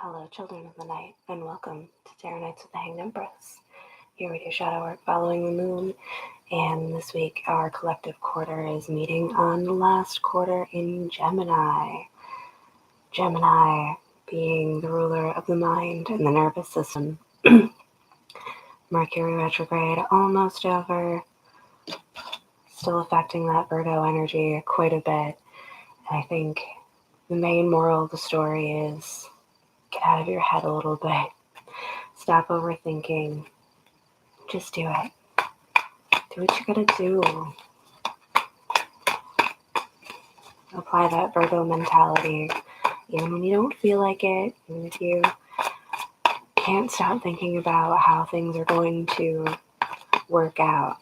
Hello, children of the night, and welcome to Tarot Nights with the Hanged Empress. Here we do shadow work following the moon, and this week our collective quarter is meeting on the last quarter in Gemini. Gemini being the ruler of the mind and the nervous system. Mercury retrograde almost over, still affecting that Virgo energy quite a bit. And I think the main moral of the story is get out of your head a little bit. Stop overthinking. Just do it. Do what you gotta do. Apply that Virgo mentality. Even when you don't feel like it, even if you can't stop thinking about how things are going to work out.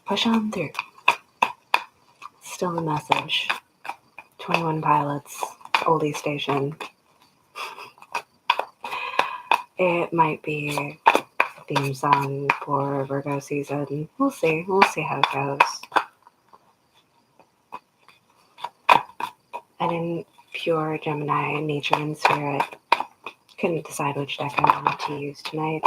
Push on through. Still the message. 21 Pilots, oldie station. It might be a theme song for Virgo season. We'll see. We'll see how it goes. And in pure Gemini nature and spirit, couldn't decide which deck I wanted to use tonight.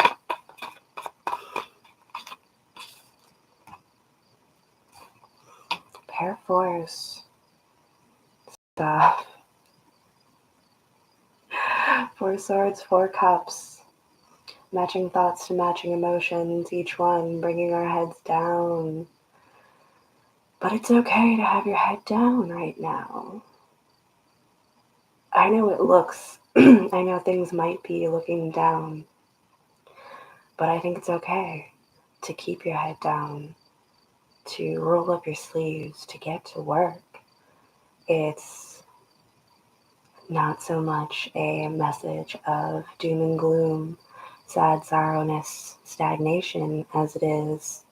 Pair of fours. Stuff. 4 swords, 4 cups. Matching thoughts to matching emotions, each one bringing our heads down. But it's okay to have your head down right now. I know it looks, I know things might be looking down, but I think it's okay to keep your head down, to roll up your sleeves, to get to work. It's not so much a message of doom and gloom, sad sorrowness, stagnation, as it is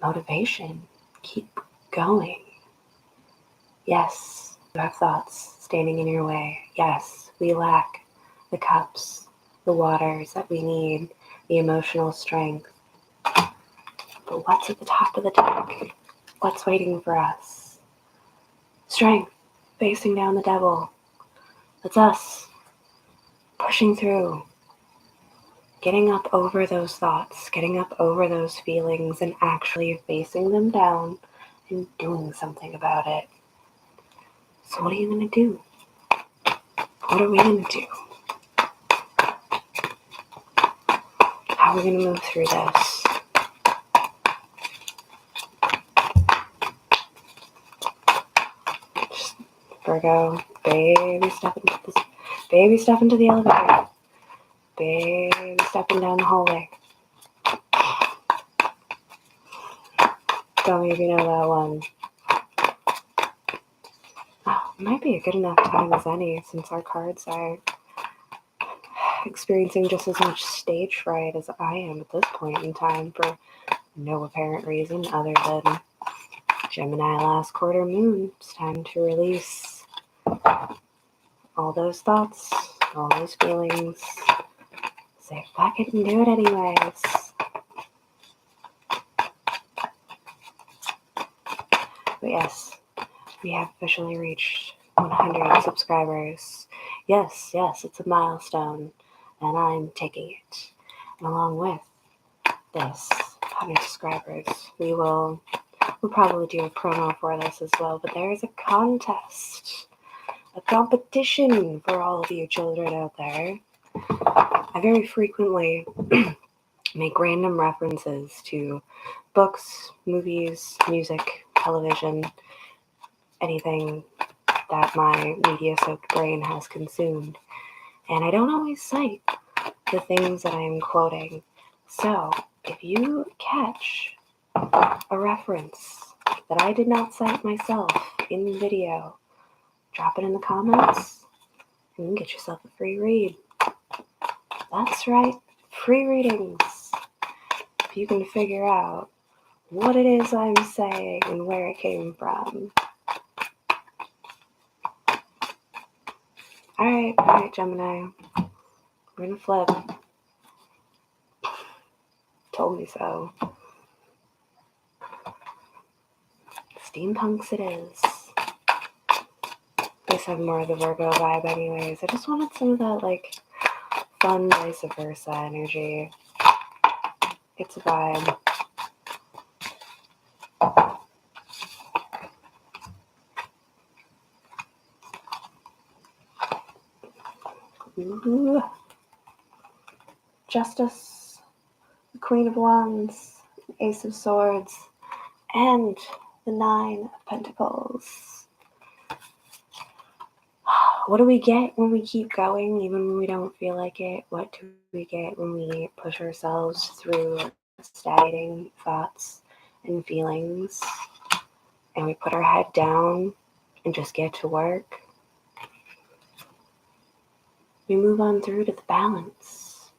motivation. Keep going. Yes, you have thoughts standing in your way. Yes, we lack the cups, the waters that we need, the emotional strength. But what's at the top of the deck? What's waiting for us? Strength, facing down the devil. That's us, pushing through. Getting up over those thoughts, getting up over those feelings, and actually facing them down and doing something about it. So what are you going to do? What are we going to do? How are we going to move through this? Just Virgo, baby step into the elevator. Baby stepping down the hallway. Tell me if you know that one. Oh, it might be a good enough time as any, since our cards are experiencing just as much stage fright as I am at this point in time for no apparent reason other than Gemini last quarter moon. It's time to release all those thoughts, all those feelings. Say fuck it and do it anyways. But yes, we have officially reached 100 subscribers. Yes, it's a milestone, and I'm taking it. And along with this 100 subscribers, we'll probably do a promo for this as well, but there is a contest, a competition for all of you children out there. I very frequently make random references to books, movies, music, television, anything that my media-soaked brain has consumed. And I don't always cite the things that I am quoting. So, if you catch a reference that I did not cite myself in the video, drop it in the comments and you can get yourself a free read. That's right, free readings. If you can figure out what it is I'm saying and where it came from. Alright, Gemini. We're gonna flip. Told me so. Steampunks it is. This had more of the Virgo vibe anyways. I just wanted some of that, like, fun vice versa energy. It's a vibe. Ooh. Justice, the Queen of Wands, Ace of Swords, and the Nine of Pentacles. What do we get when we keep going, even when we don't feel like it? What do we get when we push ourselves through stagnating thoughts and feelings, and we put our head down and just get to work? We move on through to the balance.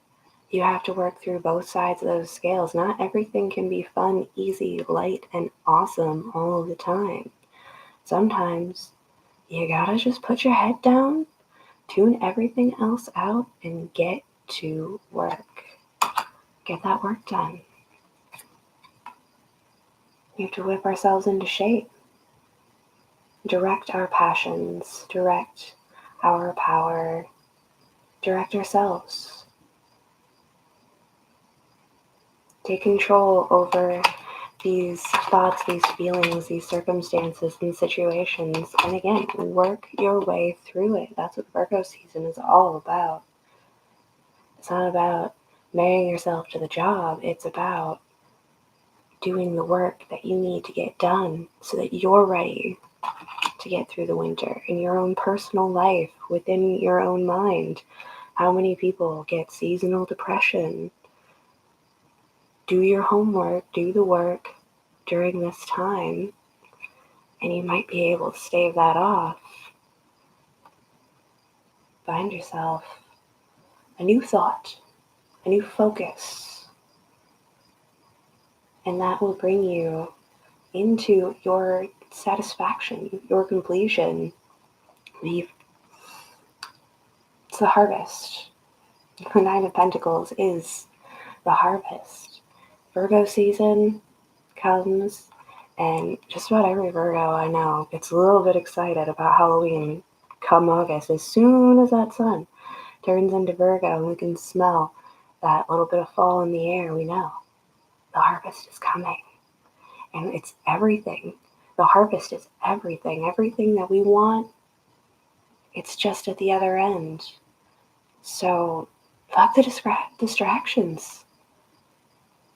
You have to work through both sides of those scales. Not everything can be fun, easy, light, and awesome all of the time. Sometimes you gotta just put your head down, tune everything else out, and get to work. Get that work done. We have to whip ourselves into shape. Direct our passions, direct our power, direct ourselves. Take control over these thoughts, these feelings, these circumstances and situations. And again, work your way through it. That's what Virgo season is all about. It's not about marrying yourself to the job. It's about doing the work that you need to get done so that you're ready to get through the winter in your own personal life, within your own mind. How many people get seasonal depression? Do your homework, do the work during this time, and you might be able to stave that off. Find yourself a new thought, a new focus, and that will bring you into your satisfaction, your completion. It's the harvest. The Nine of Pentacles is the harvest. Virgo season comes, and just about every Virgo I know gets a little bit excited about Halloween come August. As soon as that sun turns into Virgo and we can smell that little bit of fall in the air, we know the harvest is coming. And it's everything. The harvest is everything. Everything that we want, it's just at the other end. So fuck the distractions.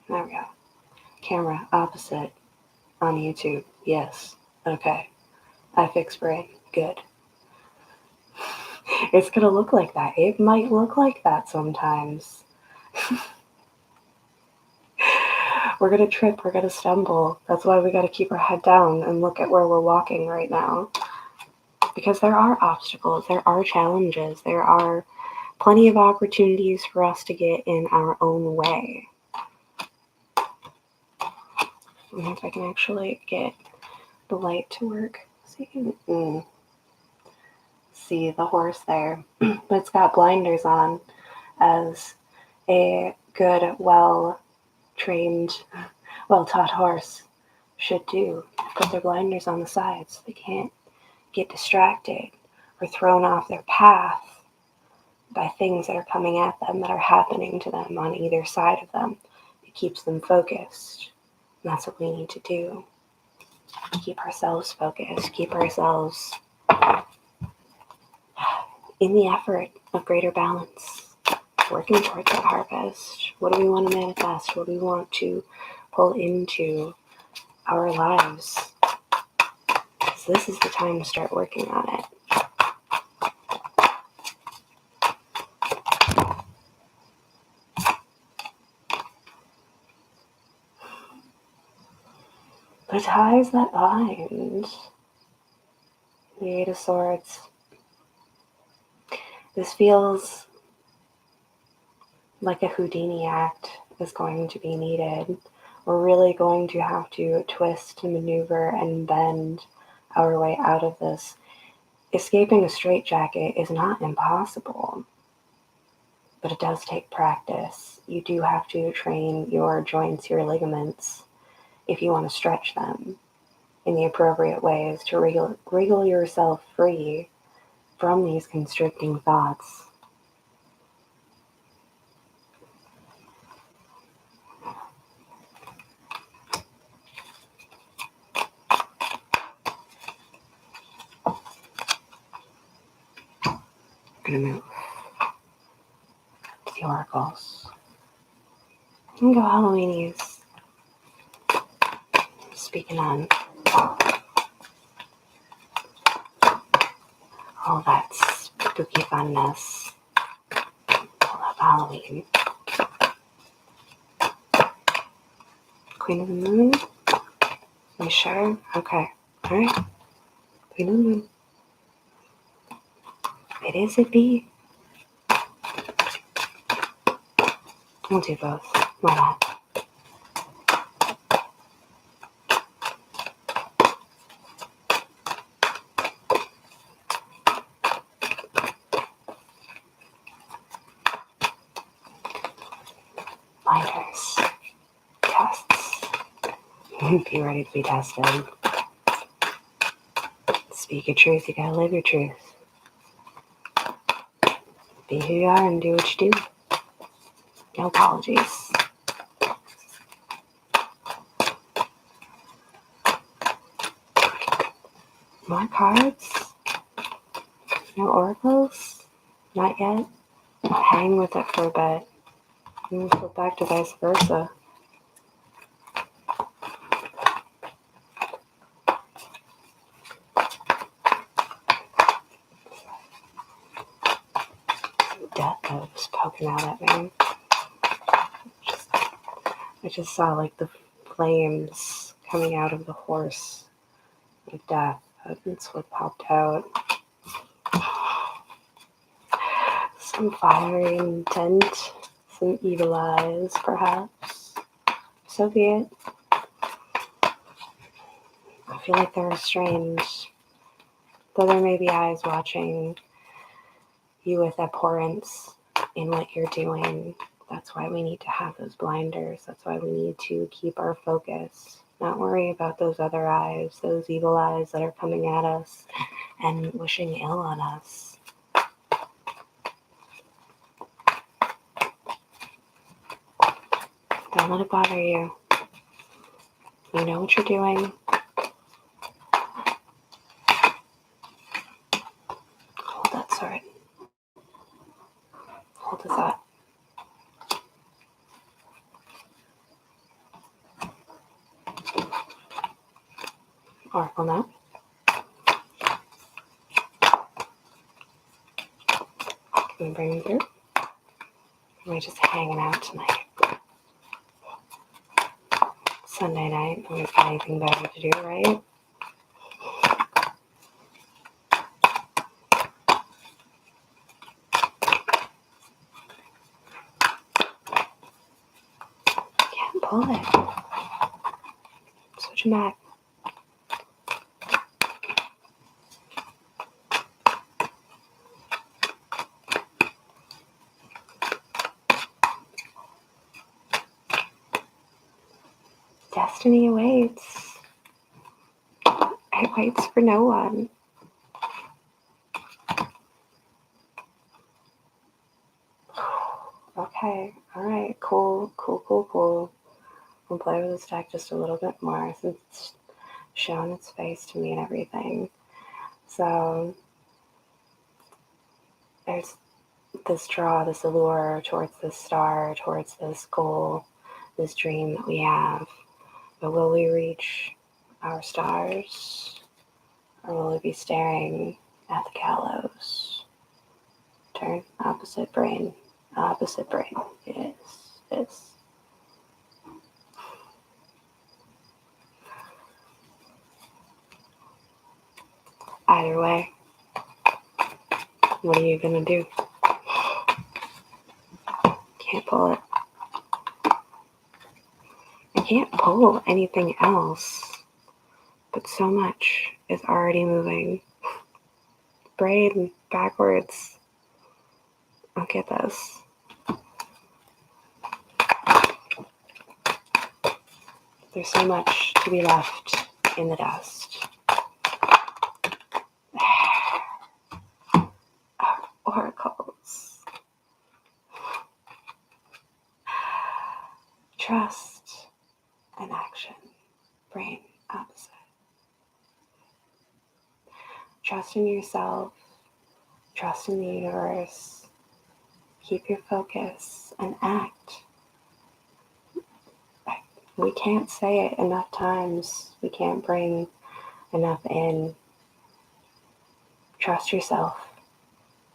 There we go. Camera opposite on YouTube. Yes. Okay. I fixed brain. Good. It's gonna look like that. It might look like that sometimes. We're gonna trip. We're gonna stumble. That's why we gotta keep our head down and look at where we're walking right now. Because there are obstacles. There are challenges. There are plenty of opportunities for us to get in our own way. If I can actually get the light to work. See the horse there, but it's got blinders on, as a good, well-trained, well-taught horse should do. Put their blinders on the sides so they can't get distracted or thrown off their path by things that are coming at them, that are happening to them on either side of them. It keeps them focused. And that's what we need to do. Keep ourselves focused, keep ourselves in the effort of greater balance, working towards that harvest. What do we want to manifest? What do we want to pull into our lives? So this is the time to start working on it. The ties that bind. The Eight of Swords. This feels like a Houdini act is going to be needed. We're really going to have to twist and maneuver and bend our way out of this. Escaping a straitjacket is not impossible, but it does take practice. You do have to train your joints, your ligaments, if you want to stretch them in the appropriate ways to wriggle yourself free from these constricting thoughts. I'm going to move to the oracles. And go Halloweenies. Speaking on all that spooky funness. I love Halloween. Queen of the Moon? Are you sure? Okay. Alright. Queen of the Moon. It is, it be. We'll do both. Why not? Blinders. Tests. Be ready to be tested. Speak your truth, you gotta live your truth. Be who you are and do what you do. No apologies. More cards? No oracles? Not yet? I'll hang with it for a bit. And flip back to vice versa. Death that was poking out at me. I just saw like the flames coming out of the horse of death. That's what popped out. Some fiery intent, some evil eyes, perhaps. So be it. I feel like they're restrained. Though there may be eyes watching you with abhorrence in what you're doing. That's why we need to have those blinders. That's why we need to keep our focus. Not worry about those other eyes, those evil eyes that are coming at us and wishing ill on us. Don't let it bother you. You know what you're doing. Hold that sword. Hold the thought. Oracle now. Can we bring him through? Am I just hanging out tonight? Sunday night. We've got anything better to do, right? Can't pull it. Switch him back. Destiny awaits. It waits for no one. Okay, alright, cool. We'll play with this deck just a little bit more since it's shown its face to me and everything. So, there's this draw, this allure towards this star, towards this goal, this dream that we have. But will we reach our stars? Or will we be staring at the gallows? Turn opposite brain. Opposite brain. Yes. Either way, what are you gonna do? Can't pull it. I can't pull anything else, but so much is already moving. Brain backwards. I'll get this. There's so much to be left in the dust. Trust and action, brain opposite. Trust in yourself, trust in the universe, keep your focus, and act. We can't say it enough times. We can't bring enough in. Trust yourself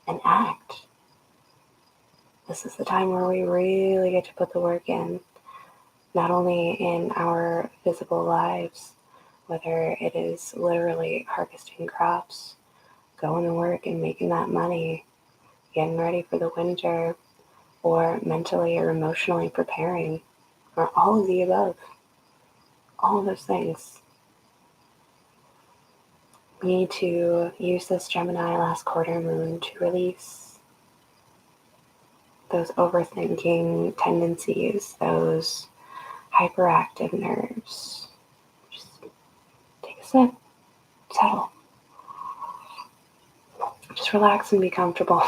and act. This is the time where we really get to put the work in, not only in our physical lives, whether it is literally harvesting crops, going to work and making that money, getting ready for the winter, or mentally or emotionally preparing, or all of the above. All of those things. We need to use this Gemini last quarter moon to release those overthinking tendencies, those hyperactive nerves. Just take a sip, settle. Just relax and be comfortable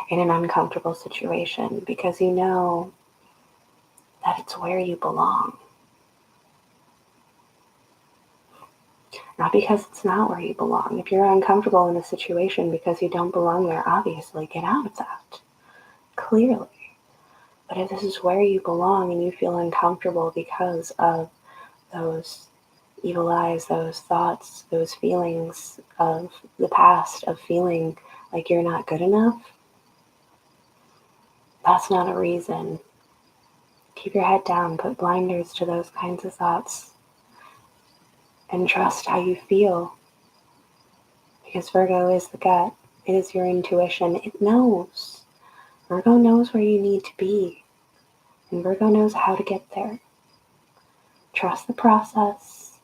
in an uncomfortable situation, because you know that it's where you belong. Not because it's not where you belong. If you're uncomfortable in a situation because you don't belong there, obviously get out of that. Clearly. But if this is where you belong and you feel uncomfortable because of those evil eyes, those thoughts, those feelings of the past, of feeling like you're not good enough, that's not a reason. Keep your head down, put blinders to those kinds of thoughts, and trust how you feel. Because Virgo is the gut. It is your intuition. It knows. Virgo knows where you need to be. And Virgo knows how to get there. Trust the process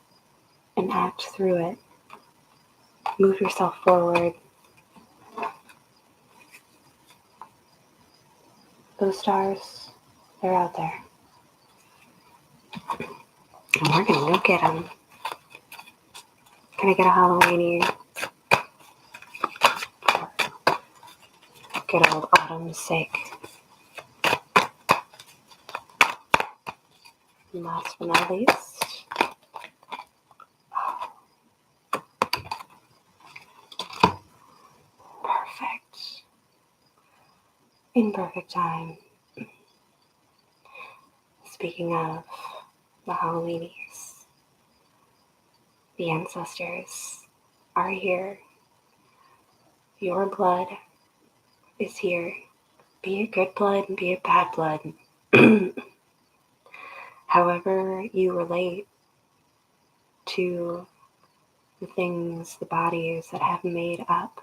and act through it. Move yourself forward. Those stars, they're out there. And we're going to go get them. Can I get a Halloweeny? For good old autumn's sake. And last but not least, perfect. In perfect time. Speaking of the Halloweenies, the ancestors are here. Your blood is here. Be it good blood, be it bad blood. However you relate to the things, the bodies that have made up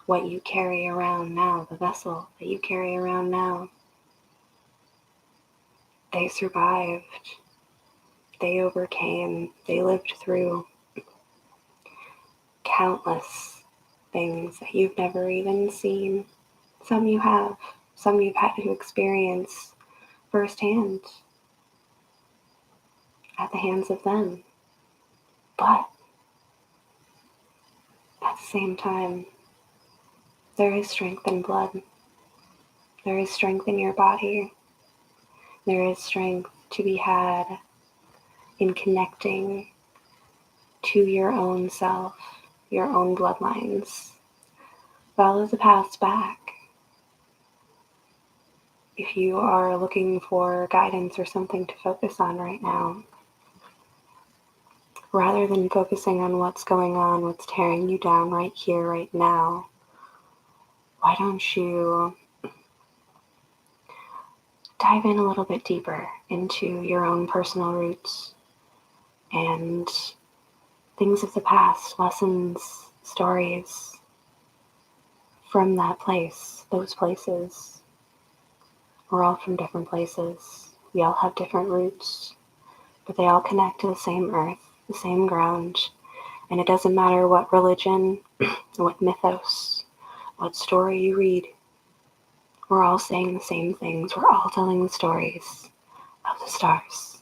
what you carry around now, the vessel that you carry around now. They survived. They overcame. They lived through countless things that you've never even seen. Some you have. Some you've had to experience firsthand at the hands of them. But at the same time, there is strength in blood. There is strength in your body. There is strength to be had in connecting to your own self, your own bloodlines. Follow the paths back. If you are looking for guidance or something to focus on right now, rather than focusing on what's going on, what's tearing you down right here, right now, why don't you dive in a little bit deeper into your own personal roots and things of the past, lessons, stories from that place, those places. We're all from different places. We all have different roots, but they all connect to the same earth, the same ground. And it doesn't matter what religion, what mythos, what story you read. We're all saying the same things. We're all telling the stories of the stars.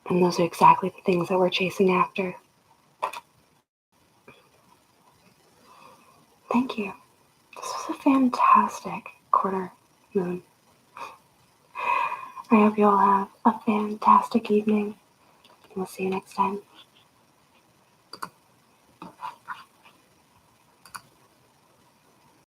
And those are exactly the things that we're chasing after. Thank you. This was a fantastic quarter moon. I hope you all have a fantastic evening. We'll see you next time.